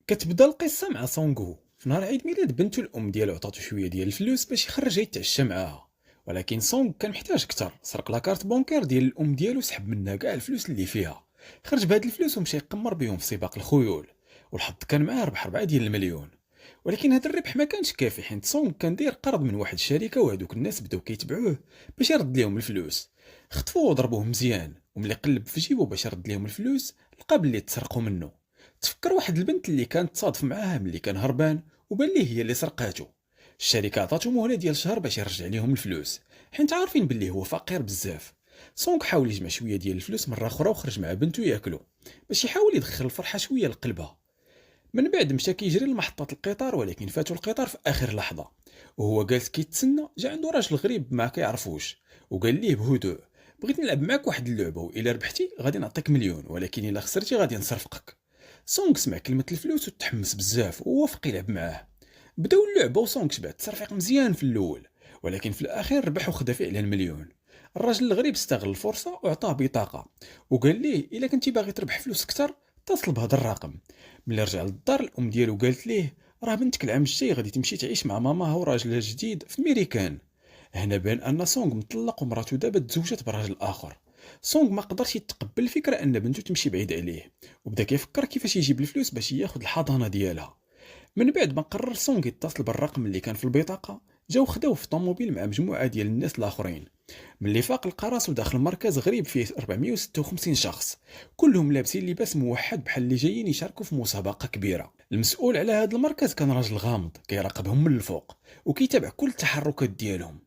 كتبدا القصة مع سونغو في نهار عيد ميلاد بنته. الأم ديالو عطاتو شوية ديال الفلوس باش يخرجها يتعشى معاها، ولكن سونغ كان محتاج كتر. سرق لاكارت بونكير ديال الأم ديالو، سحب منها كاع الفلوس اللي فيها، خرج بهاد الفلوس ومشى يقمر بهم في سباق الخيول، والحظ كان معاه ربح 4 ديال المليون. ولكن هذا الربح ما كانش كافي، حيت سونغ كان داير قرض من واحد الشركة، وهذوك الناس بداو كيتبعوه باش يرد ليهم الفلوس. خطفوه وضربوه مزيان، وملي قلب في جيبو باش يرد ليهم الفلوس لقى بلي تسرقوا منه. تفكر واحد البنت اللي كانت تصادف معاها ملي كان هربان، وبان ليه هي اللي سرقاتو. الشركه عطاتو مهله ديال شهر باش يرجع ليهم الفلوس، حيت عارفين باللي هو فقير بزاف. سونغ حاول يجمع شويه ديال الفلوس مره اخرى وخرج مع بنته ياكلوا، باش يحاول يدخل الفرحه شويه لقلبها. من بعد مشى كيجري لمحطه القطار، ولكن فاتو القطار في اخر لحظه، وهو جالس كيتسنى جا عنده راجل غريب ما كيعرفوش، وقال ليه بهدوء: بغيت نلعب معاك واحد اللعبه، والا ربحتي غادي نعطيك مليون، ولكن الا خسرتي غادي نصرفقك. سونغ سمع كلمة الفلوس وتحمس بزاف ووافق يلعب معاه. بداو اللعبة وسونغ شبع التصرفيق مزيان في الأول، ولكن في الأخير ربح وخدا فعلا المليون. الراجل الغريب استغل الفرصة وعطاه بطاقة، وقال ليه إلا كنتي باغي تربح فلوس كتر اتصل بهذا الرقم. ملي رجع للدار الأم ديالو قالت ليه: راه بنتك العام الجاي غادي تمشي تعيش مع ماماها وراجلها الجديد في ميريكان. هنا بان ان سونغ مطلق ومراته دابا تزوجت براجل اخر. سونغ ما قدرش يتقبل الفكره ان بنته تمشي بعيد عليه، وبدا كيفكر كيفاش يجيب الفلوس باش ياخذ الحضانه ديالها. من بعد ما قرر سونغ يتصل بالرقم اللي كان في البطاقه، جاو خداوه في طوموبيل مع مجموعه ديال الناس الاخرين. ملي فاق لقى راسو داخل مركز غريب فيه 456 شخص، كلهم لابسين لباس موحد بحال اللي جايين يشاركوا في مسابقه كبيره. المسؤول على هذا المركز كان راجل غامض كيراقبهم من الفوق، وكيتابع كل التحركات ديالهم.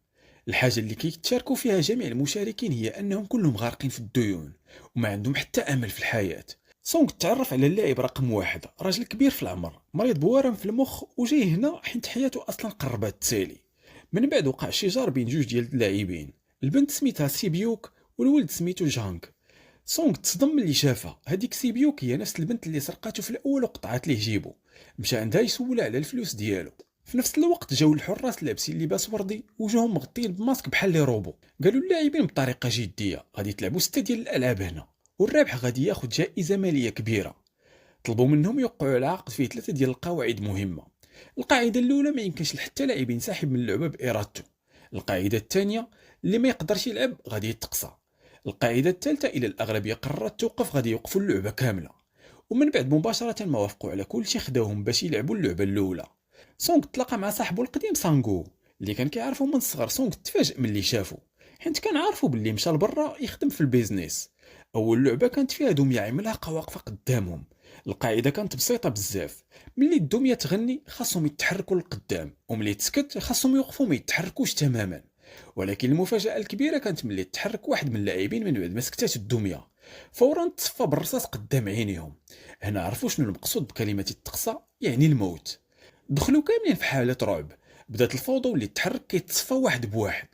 الحاجة اللي كيتشاركوا فيها جميع المشاركين هي أنهم كلهم غارقين في الديون، وما عندهم حتى أمل في الحياة. سونغ تعرف على اللاعب رقم واحد، راجل كبير في العمر مريض بورم في المخ، وجاي هنا حيت حياته أصلا قربت تسالي. من بعد وقع شجار بين جوج ديال اللاعبين، البنت سميتها سيبيوك والولد سميتو جانغ. سونغ تصدم ملي شافها، هذيك سيبيوك هي نفس البنت اللي سرقاتو في الأول وقطعت ليه جيبو. مشى عندها يسولها على الفلوس ديالو. في نفس الوقت جاو الحراس لابسين لباس وردي وجوهم مغطين بماسك بحال لي روبو. قالوا اللاعبين بطريقه جديه: غادي تلعبوا 6 ديال الالعاب هنا، والرابح غادي ياخذ جائزه ماليه كبيره. طلبوا منهم يوقعوا على عقد فيه 3 ديال القواعد مهمه. القاعده الاولى: ما يمكنش لحتى لاعب ينسحب من اللعبه بارادته. القاعده الثانيه: اللي ما يقدرش يلعب غادي يتقصى. القاعده الثالثه: الى الاغلبيه قررت توقف غادي يوقفوا اللعبه كامله. ومن بعد مباشره ما وافقوا على كل شيء خداوهم باش يلعبوا اللعبه الاولى. سونغ تلاقى مع صاحبه القديم سانغو، اللي كان كيعرفو من الصغر. سونغ تفاجئ ملي شافو، حيت كان عارفو باللي مشى لبرا يخدم في البيزنس. اول لعبه كانت فيها دميه عملاقه واقفه قدامهم. القاعده كانت بسيطه بزاف: ملي الدميه تغني خاصهم يتحركوا للقدام، وملي تسكت خاصهم يوقفوا ما يتحركوش تماما. ولكن المفاجاه الكبيره كانت ملي تحرك واحد من اللاعبين من بعد ما سكتات الدميه، فورا تصفى بالرصاص قدام عينيهم. هنا عرفوا شنو المقصود بكلمه التقصى، يعني الموت. دخلوا كاملين في حالة رعب، بدات الفوضى واللي تحرك كيتصفى واحد بواحد.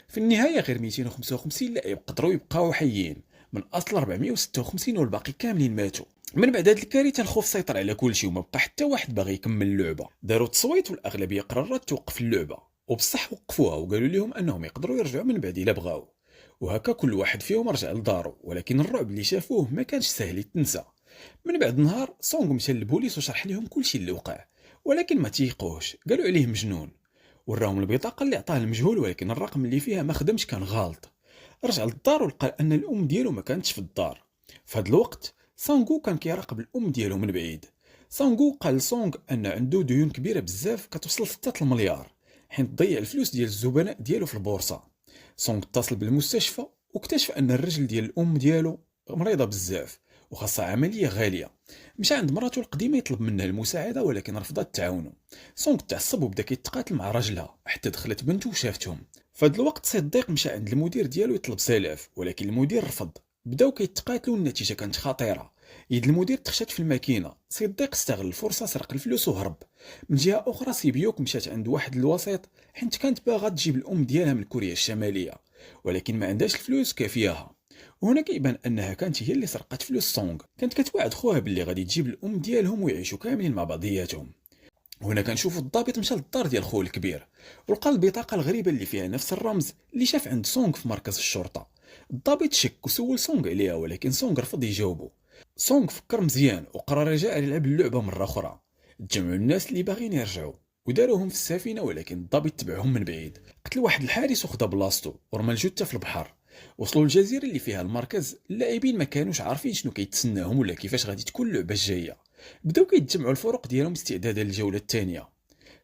في النهاية غير 255 لاعب قدروا يبقاو حيين من أصل 456، والباقي كاملين ماتوا. من بعد هاد الكارثة الخوف سيطر على كل شيء، وما بقى حتى واحد باغي يكمل اللعبة. داروا تصويت والأغلبية قررت توقف اللعبة، وبصح وقفوها وقالوا لهم أنهم يقدروا يرجعوا من بعد إلا بغاو. وهكا كل واحد فيهم رجع لدارو، ولكن الرعب اللي شافوه ما كانش سهل يتنسى. من بعد نهار سونغ مشى للبوليس وشرح لهم كل شيء اللي وقع، ولكن ما تيقوش، قالوا عليه مجنون. وراهم البطاقه اللي عطاه المجهول، ولكن الرقم اللي فيها ما خدمش، كان غلط. رجع للدار ولقى ان الام ديالو ما كانتش في الدار. في هذا الوقت سانغو كان كيراقب الام ديالو من بعيد. سانغو قال لسونغ ان عنده ديون كبيره بزاف كتوصل 6 المليار، حيت ضيع الفلوس ديال الزبناء ديالو في البورصه. سونغ اتصل بالمستشفى واكتشف ان الرجل ديال الام ديالو مريضه بزاف وخاصها عمليه غاليه. مشى عند مراته القديمه يطلب منها المساعده، ولكن رفضت تعاونو. سونغ تعصب وبدا كيتقاتل مع راجلها حتى دخلت بنته وشافتهم. في هذا الوقت صديق مشى عند المدير ديالو يطلب سلاف، ولكن المدير رفض. بداو كيتقاتلوا، النتيجه كانت خطيره. يد المدير تخشات في الماكينه، صديق استغل الفرصه سرق الفلوس وهرب. من جهه اخرى سيبيوك مشات عند واحد الوسيط، حيت كانت باغا تجيب الام ديالها من كوريا الشماليه، ولكن ما عندهاش الفلوس كافياها. وهنا كيبان انها كانت هي اللي سرقت فلوس سونغ. كانت كتوعد خوها باللي غادي تجيب الام ديالهم ويعيشوا كاملين مع بعضياتهم. هنا كنشوفوا الضابط مشى للدار ديال خوه الكبير، ولقى البطاقه الغريبه اللي فيها نفس الرمز اللي شاف عند سونغ في مركز الشرطه. الضابط شك وسول سونغ عليها، ولكن سونغ رفض يجاوبه. سونغ فكر مزيان وقرر يرجع يلعب اللعبه مره اخرى. تجمعوا الناس اللي باغيين يرجعوا وداروهم في السفينه، ولكن الضابط تبعهم من بعيد، قتل واحد الحارس وخدا بلاصتو ورمى الجثه في البحر. وصلوا للجزيره اللي فيها المركز، اللاعبين ما كانوش عارفين شنو كيتسناهم ولا كيفاش غادي تكون اللعبه الجايه. بداو كيتجمعوا الفرق ديالهم استعدادا للجوله الثانيه.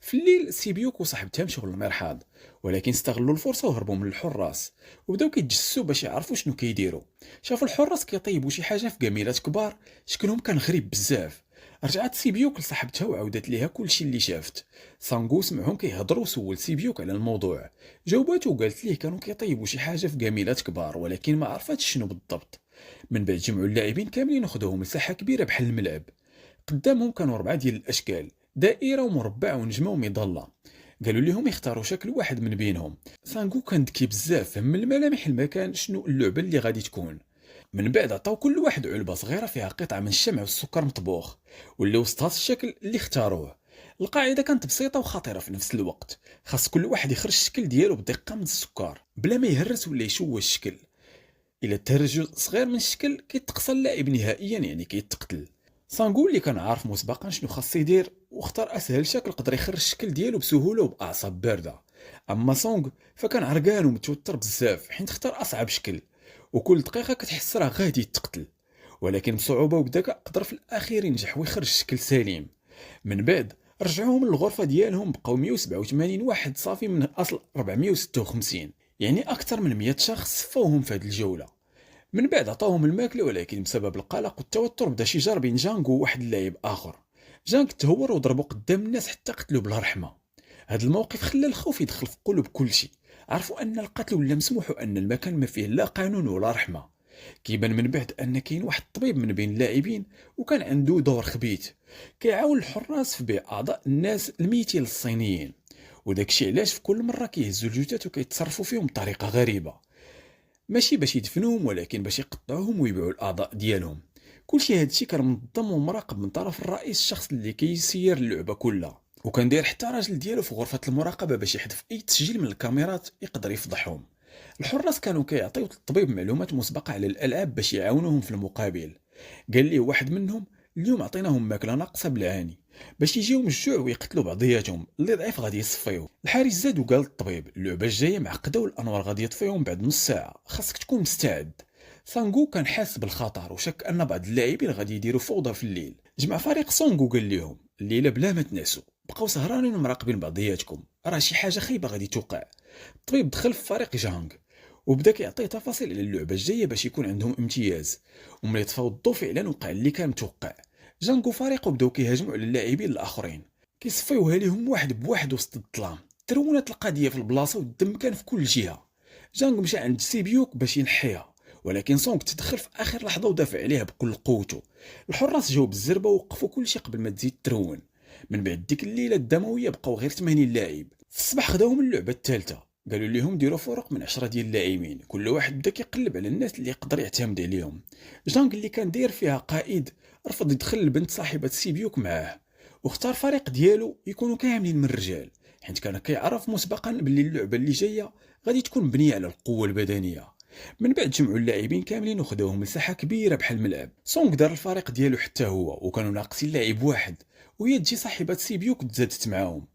في الليل سيبيوك وصاحبتها مشاو للمرحاض، ولكن استغلوا الفرصه وهربوا من الحراس وبداو كيتجسسوا باش يعرفوا شنو كيديروا. شافوا الحراس كيطيبوا شي حاجه في قميلات كبار، شكلهم كان غريب بزاف. رجعت سيبيوك لصاحبتها وعاودت ليها كلشي اللي شافت. سانغو سمعهم كيهضروا وسول سيبيوك على الموضوع. جاوباتو وقالت ليه كانوا كيطيبوا شي حاجه في قميلات كبار، ولكن ما عرفتش شنو بالضبط. من بعد جمعوا اللاعبين كاملين وخدوهم مساحه كبيره بحال الملعب. قدامهم كانوا 4 ديال الاشكال، دائره ومربع ونجمه ومظله. قالوا لهم يختاروا شكل واحد من بينهم. سانغو كان ذكي بزاف، فهم من ملامح المكان شنو اللعبه اللي غادي تكون. من بعد عطاو كل واحد علبه صغيره فيها قطعه من الشمع والسكر مطبوخ، واللي وسطها الشكل اللي اختاروه. القاعده كانت بسيطه وخطيره في نفس الوقت، خاص كل واحد يخرج الشكل ديالو بدقه من السكر بلا ما يهرس ولا يشوه الشكل. الا تهرج جزء صغير من الشكل كيتقصى اللاعب نهائيا، يعني كيتقتل. سانغول اللي كان عارف مسبقا شنو خاص يدير واختار اسهل شكل قدر يخرج الشكل ديالو بسهوله وباعصاب بارده. اما سونغ فكان عرقان ومتوتر بزاف حيت اختار اصعب شكل، وكل دقيقه كتحس راه غادي يتقتل. ولكن بصعوبه وبذكاء قدر في الاخير ينجح ويخرج الشكل سليم. من بعد رجعوهم للغرفه ديالهم، بقاو 187 واحد صافي من اصل 456، يعني اكثر من 100 شخص صفوهم في هذه الجوله. من بعد عطاوهم الماكله، ولكن بسبب القلق والتوتر بدا شجار بين جانغ وواحد اللاعب اخر. جانغ تهور وضربوا قدام الناس حتى قتلوا بلا رحمه. هذا الموقف خلى الخوف يدخل في قلوب كلشي، عرفوا ان القتل ولا مسموح وان المكان ما فيه لا قانون ولا رحمه. كيبان من بعد ان كاين واحد الطبيب من بين اللاعبين وكان عنده دور خبيث، كيعاون الحراس في بيع اعضاء الناس الميتين الصينيين. وداكشي علاش في كل مره كيهزوا الجثث وكيتصرفوا فيهم بطريقه غريبه، ماشي باش يدفنوهم ولكن باش يقطعوهم ويبيعوا الاعضاء ديالهم. كلشي هادشي كان منظم ومراقب من طرف الرئيس، الشخص اللي كيسير اللعبه كلها، وكان داير حتى راجل ديالو في غرفه المراقبه باش يحذف اي تسجيل من الكاميرات يقدر يفضحهم. الحراس كانوا كيعطيو للطبيب معلومات مسبقه على الالعاب باش يعاونوهم في المقابل. قال ليه واحد منهم اليوم عطيناهم ماكله ناقصه بالعاني باش يجيهم الجوع ويقتلوا بعضياتهم، اللي ضعيف غادي يصفيو. الحارس زاد وقال للطبيب اللعبه الجايه معقده والانوار غادي يطفيهم بعد نص ساعه، خاصك تكون مستعد. سانغو كان حاس بالخطر وشك ان بعض اللاعبين غادي يديروا فوضى في الليل. جمع فريق سونغ وقال لهم الليله بلا ما تنعسوا، بقاو سهرانين ومراقبين بعضياتكم، راه شي حاجه خايبه غادي توقع. الطبيب دخل في فريق جانغ وبدا كيعطيه تفاصيل على اللعبه الجايه باش يكون عندهم امتياز. وملي طفاو الضو فعلا وقع اللي كان متوقع. جانغ وفريقه بداو كيهاجموا على اللاعبين الاخرين، كيصفيوها ليهم واحد بواحد وسط الظلام. ترونت القضيه في البلاصه والدم كان في كل جهه. جانغ مشى عند سيبيوك باش ينحيها، ولكن سونغ تدخل في اخر لحظه ودافع عليها بكل قوته. الحراس جاو بالزربه ووقفوا كل شيء قبل ما تزيد ترون. من بعد ديك الليله الدمويه بقاو غير 80 لاعب. في الصباح خداهم اللعبه الثالثه، قالوا لهم ديروا فرق من 10 ديال اللاعبين، كل واحد بدا كيقلب على الناس اللي يقدر يعتمد عليهم. جانغ اللي كان داير فيها قائد رفض يدخل البنت صاحبه سيبيوك معاه، واختار فريق ديالو يكونوا كاملين من الرجال، حيت كان كيعرف مسبقا باللي اللعبه اللي جايه غادي تكون مبنيه على القوه البدنيه. من بعد جمعوا اللاعبين كاملين وخداوهم مساحه كبيره بحال الملعب. سونغ دار الفريق ديالو حتى هو، وكانوا ناقصين لاعب واحد، وهي تجي صاحبه سيبيوك تزادت معاهم.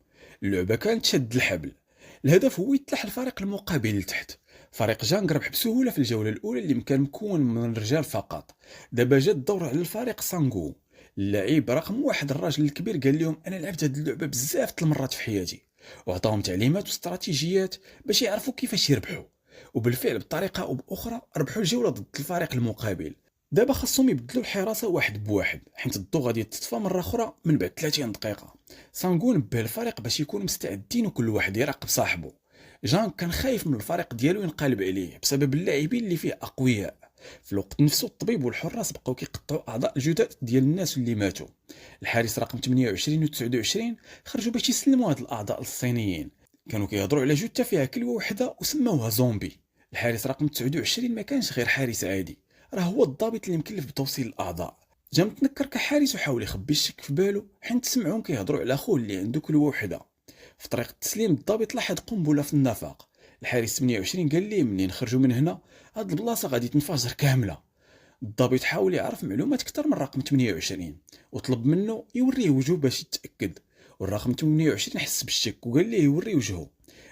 اللعبه كانت شد الحبل. الهدف هو يتلح الفريق المقابل لتحت. فريق جانغ ربح بسهوله في الجوله الاولى اللي كان مكون من الرجال فقط. دابا جا الدور على الفريق سانغو. اللاعب رقم واحد الراجل الكبير قال لهم انا لعبت هذه اللعبه بزاف د المرات في حياتي، وعطاهم تعليمات واستراتيجيات باش يعرفوا كيفاش يربحوا. وبالفعل بطريقه او باخرى ربحوا الجوله ضد الفريق المقابل. دابا خاصهم يبدلوا الحراسه واحد بواحد، حيت الضو غادي تطفى مره اخرى من بعد 30 دقيقه. سانغو نبه الفريق باش يكونوا مستعدين وكل واحد يراقب صاحبه. جان كان خايف من الفريق ديالو ينقلب عليه بسبب اللاعبين اللي فيه اقوياء. في الوقت نفسه الطبيب والحراس بقاو كيقطعوا اعضاء الجدد ديال الناس اللي ماتوا. الحارس رقم 28 و 29 خرجوا باش يسلموا هاد الاعضاء للصينيين، كانوا كيهضروا على جثه فيها كلوه وحده وسموها زومبي. الحارس رقم 29 ما كانش غير حارس عادي، راه هو الضابط اللي مكلف بتوصيل الاعضاء. جا متنكر كحارس وحاول يخبي الشك في بالو حيت سمعهم كيهضروا على اخوه اللي عنده كلوه وحده. في طريق التسليم الضابط لاحظ قنبله في النفق. الحارس 28 قال ليه منين نخرجوا من هنا هاد البلاصه غادي تنفجر كامله. الضابط حاول يعرف معلومات أكثر من الرقم 28 وطلب منه يوريه وجهه باش يتأكد. والرقم 28 حس بالشك وقال ليه يوري وجهه.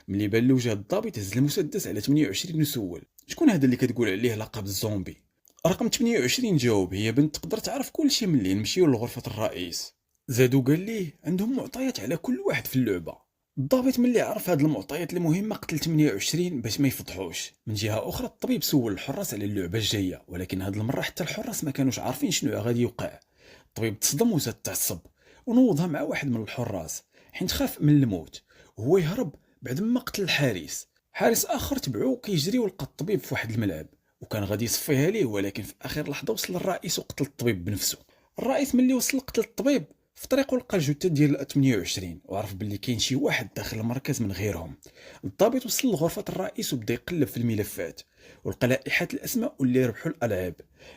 ملي بان له وجه الضابط هز المسدس على 28 وسول: شكون هذا اللي كتقول عليه لقب الزومبي؟ رقم 28 جاوب: هي بنت تقدر تعرف كل شيء ملي نمشيو لغرفة الرئيس. زادو قال ليه عندهم معطيات على كل واحد في اللعبة. الضابط ملي عرف هاد المعطيات المهمة قتل 28 باش ما يفضحوش. من جهة أخرى الطبيب سول الحراس على اللعبة الجاية، ولكن هاد المرة حتى الحراس ما كانوش عارفين شنو غادي يوقع. الطبيب تصدم وزاد تعصب ونوضها مع واحد من الحراس حيت خاف من الموت وهو يهرب بعد ما قتل الحارس. حارس آخر تبعو كيجري ولقى الطبيب في واحد الملعب وكان غادي يصفيها ليه، ولكن في آخر لحظة وصل الرئيس وقتل الطبيب بنفسه. الرئيس ملي وصل قتل الطبيب في طريقه لقى الجثة ديال 28 وعرف باللي كاين شي واحد داخل المركز من غيرهم. الضابط وصل لغرفة الرئيس وبدا يقلب في الملفات ولقى لائحة الأسماء واللي ربحوا الألعاب.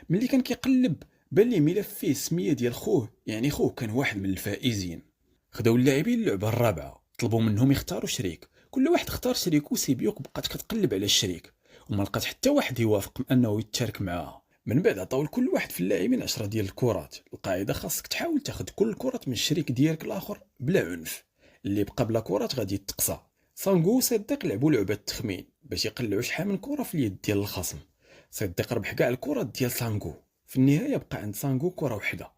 ملي كان كيقلب بان ليه ملف فيه السمية ديال خوه، يعني خوه كان واحد من الفائزين. خداو اللاعبين اللعبة الرابعة، طلبوا منهم يختاروا شريك. كل واحد اختار شريكو. سيبيوك بقات كتقلب على الشريك وما لقات حتى واحد يوافق انه يتشارك معاها. من بعد عطاو لكل واحد في اللاعبين 10 ديال الكرات. القاعده خاصك تحاول تاخذ كل الكرات من الشريك ديالك الاخر بلا عنف، اللي بقى بلا كرات غادي يتقصى. سانغو وصديق لعبوا لعبه التخمين باش يقلعوا شحال من كره في اليد ديال الخصم. صديق ربح كاع الكرات ديال سانغو. في النهايه بقى عند سانغو كره وحده.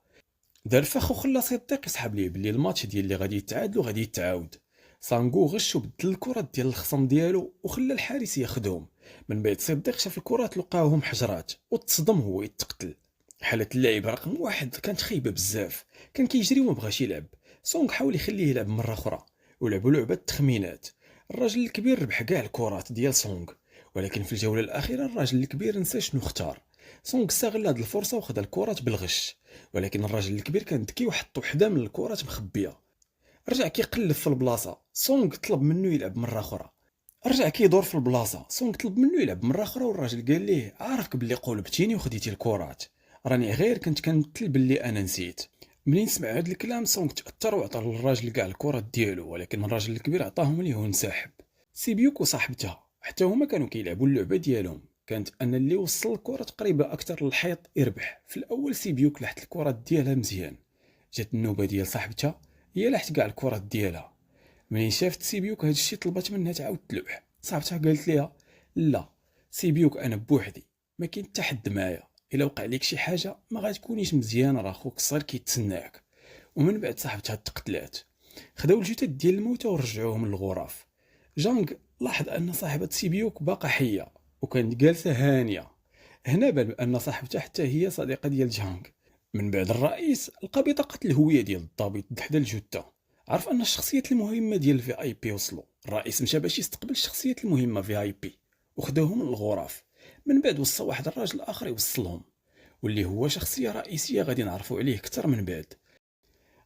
دار فخ وخلى صديق يسحب ليه بلي الماتش ديال اللي غادي يتعادلوا غادي يتعاود. سانغو غش وبدل الكرات ديال الخصم ديالو وخلى الحارس ياخذهم. من بعد صديق شاف الكرات لقاهم حجرات وتصدم هو يتقتل. حالة اللاعب رقم واحد كانت خايبة بزاف، كان كيجري وما بغاش يلعب. سونغ حاول يخليه يلعب مرة أخرى ولعبوا لعبة التخمينات. الراجل الكبير ربح كاع الكرات ديال سونغ، ولكن في الجولة الأخيرة الراجل الكبير نسى شنو اختار. سونغ استغل هاد الفرصة وخد الكرات بالغش، ولكن الراجل الكبير كان ذكي وحط وحدة من الكرات مخبية. رجع كيقلب في البلاصة. سونغ طلب منه يلعب مرة أخرى. رجع كيدور في البلاصة. سونغ طلب منه يلعب مرة أخرى والراجل قال ليه: عارفك بلي قولبتيني وخديتي الكرات، راني غير كنت كنمثل بلي أنا نسيت. منين سمع هاد الكلام سونغ تأثر وعطى للراجل كاع الكرات ديالو، ولكن الراجل الكبير عطاهم ليه وانسحب. سيبيوك وصاحبتها حتى هما كانوا كيلعبوا اللعبة ديالهم، كانت أن اللي وصل الكرة تقريبا أكثر للحيط يربح. في الأول سيبيوك لحت الكرات ديالها مزيان، جات النوبة ديال صاحبتها هي لحت كاع الكرات ديالها. منين شافت سيبيوك هاد الشي طلبات منها تعاود تلوح. صاحبتها قالت ليها: لا سيبيوك انا بوحدي، ما كاين حتى حد معايا، الا وقع لك شي حاجه ما غاتكونيش مزيان، راه خوك الصغير كيتسناك. ومن بعد صاحبتها تقتلات. خداو الجثث ديال الموتى ورجعوهم للغرف. جانغ لاحظ ان صاحبه سيبيوك باقا حيه وكانت جالسه هانيه. هنا بان بان صاحبتها حتى هي صديقه ديال جانغ. من بعد الرئيس لقى بطاقه الهويه ديال الضابط حدا الجثه. عرف ان الشخصيات المهمه ديال الفي اي بي وصلوا. الرئيس مشى باش يستقبل الشخصيات المهمه في اي بي وخداوهم للغرف. من بعد وصى واحد الراجل اخر يوصلهم واللي هو شخصيه رئيسيه غادي نعرفوا عليه اكثر من بعد.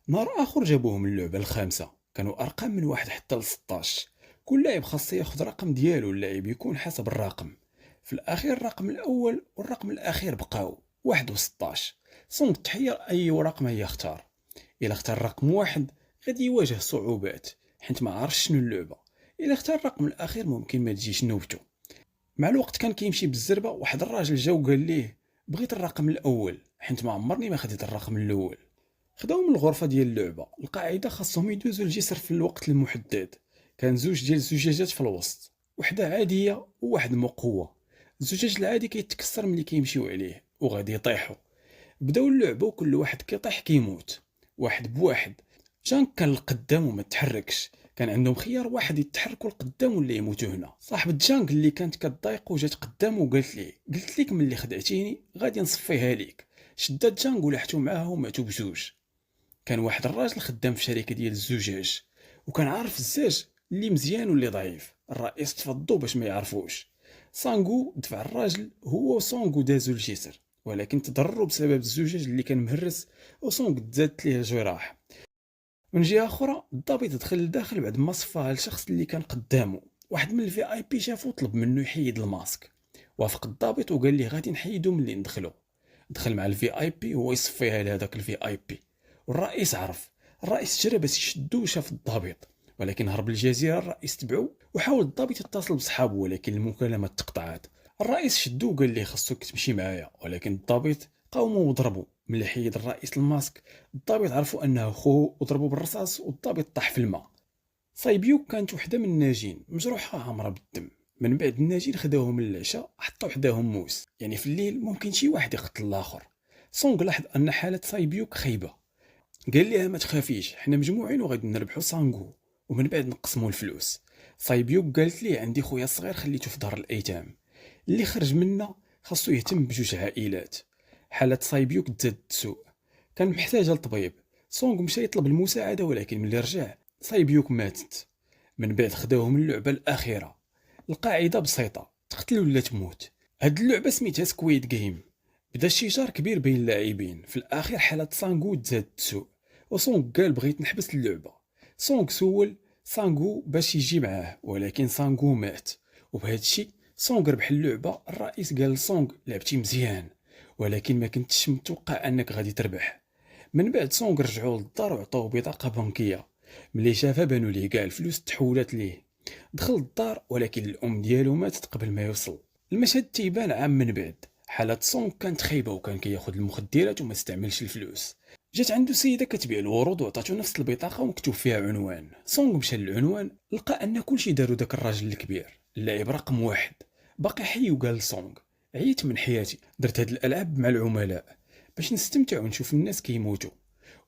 نهار اخر جابوهم اللعبه الخامسه، كانوا ارقام من واحد حتى ل 16. كل لاعب خاص ياخذ رقم ديالو، اللاعب يكون حسب الرقم. في الاخير الرقم الاول والرقم الاخير بقاو 1 و 16. سونغ تحير اي رقم يختار. الا اختار رقم واحد غادي يواجه صعوبات حيت ما عارفش شنو اللعبه. الا اختار الرقم الاخير ممكن ما تجيش نوبته. مع الوقت كان كيمشي بالزربه، واحد الراجل جا وقال ليه: بغيت الرقم الاول حيت ما عمرني ما خديت الرقم الاول. خداو من الغرفه ديال اللعبه. القاعده خاصهم يدوزوا الجسر في الوقت المحدد. كان زوج ديال الزجاجات في الوسط، وحده عاديه وواحد مقوه. الزجاج العادي كيتكسر ملي كيمشيو عليه وغادي يطيحوا. بداو اللعبه وكل واحد كيطيح كيموت واحد بواحد. جانك كان القدام وما تحركش، كان عندهم خيار واحد يتحركوا القدام ولا يموتوا هنا. صاحبة جانك اللي كانت كتضايق وجات قدام وقالت ليه: قلت لك ملي خدعتيني غادي نصفيها ليك. شدات جانك ولحتو معاها وماتوا بجوج. كان واحد الراجل خدام في شركه ديال الزجاج وكان عارف الزاج اللي مزيان واللي ضعيف. الرئيس تفضوا باش ما يعرفوش. سانغو دفع الراجل هو وسونغو دازوا الجسر، ولكن تضرروا بسبب الزجاج اللي كان مهرس وسونغ تزادت ليه الجراح. من جهه اخرى الضابط دخل لداخل بعد ما صفاه الشخص اللي كان قدامه. واحد من الفي اي بي شافو طلب منه يحيد الماسك. وافق الضابط وقال لي غادي نحيدو ملي ندخلو. دخل مع الفي اي بي هو يصفيها لهذاك الفي اي بي. والرئيس عرف. الرئيس جرى باش يشدو وشاف الضابط ولكن هرب للجزيره. الرئيس تبعو وحاول الضابط يتصل بصحابه ولكن المكالمه تقطعت. الرئيس شدو وقال ليه خاصك تمشي معايا، ولكن الضابط قاوموا وضربوا. ملي حيد الرئيس الماسك، الضابط عرفوا انه خوه وضربوا بالرصاص والضابط طاح في الماء. صايبيو كانت وحده من الناجين مجروحه عامره بالدم. من بعد الناجين خداوهم للعشاء، حطوا حداهم موس، يعني في الليل ممكن شي واحد يقتل الاخر. سونغ لاحظ ان حاله صايبيوك خايبه، قال لها ما تخافيش، حنا مجموعين وغادي نربحوا سانغو ومن بعد نقسموا الفلوس. صايبيوك قالت ليه عندي خويا الصغير خليته في دار الايتام، اللي خرج منا خاصو يهتم بجوج عائلات. حالة صايبيوك تزاد تسوء، كان محتاجة لطبيب. سونغ مشى يطلب المساعدة، ولكن ملي رجع صايبيوك ماتت. من بعد خداوهم اللعبة الأخيرة. القاعدة بسيطة، تقتل ولا تموت. هاد اللعبة سميتها سكويد جيم. بدا الشجار كبير بين اللاعبين. في الأخير حالة سانغو تزاد تسوء، وسونغ قال بغيت نحبس اللعبة. سونغ سول سانغو باش يجي معاه، ولكن سانغو مات. وبهذا الشيء سونغ ربح اللعبة. الرئيس قال لسونغ لعبتي مزيان، ولكن ما كنتش متوقع انك غادي تربح. من بعد سونغ رجعوا للدار وعطوه بطاقة بنكية. ملي شافها بانوا ليه كاع الفلوس تحولت ليه. دخل الدار ولكن الام ديالو ماتت قبل ما يوصل. المشهد تيبان عام من بعد. حالة سونغ كانت خايبة وكان كياخد المخدرات وما استعملش الفلوس. جات عنده سيدة كتبيع الورود وعطاتو نفس البطاقة ومكتوب فيها عنوان. سونغ مشى للعنوان، لقى ان كلشي دارو داك الراجل الكبير، اللاعب رقم واحد، باقي حي. وقال لسونغ عييت من حياتي، درت هاد الالعاب مع العملاء باش نستمتع ونشوف الناس كيموتوا،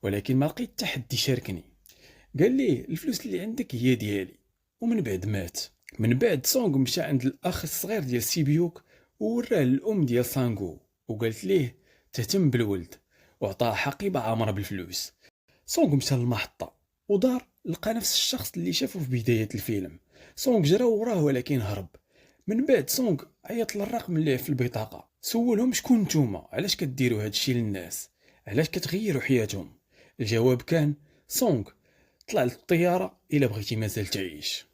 ولكن ما لقيت حتى حد يشاركني. قال ليه الفلوس اللي عندك هي ديالي، ومن بعد مات. من بعد سونغ مشى عند الاخ الصغير ديال سيبيوك ووراه الام ديال سانغو، وقالت ليه تهتم بالولد، وعطاه حقيبه عامره بالفلوس. سونغ مشى للمحطه ودار لقى نفس الشخص اللي شافه في بدايه الفيلم. سونغ جرى وراه ولكن هرب. من بعد سونغ عيط للرقم اللي في البطاقه، سولهم شكون نتوما، علاش كديروا هاد الشيء للناس، علاش كتغيروا حياتهم. الجواب كان سونغ طلع للطياره الا بغيتي مازال تعيش.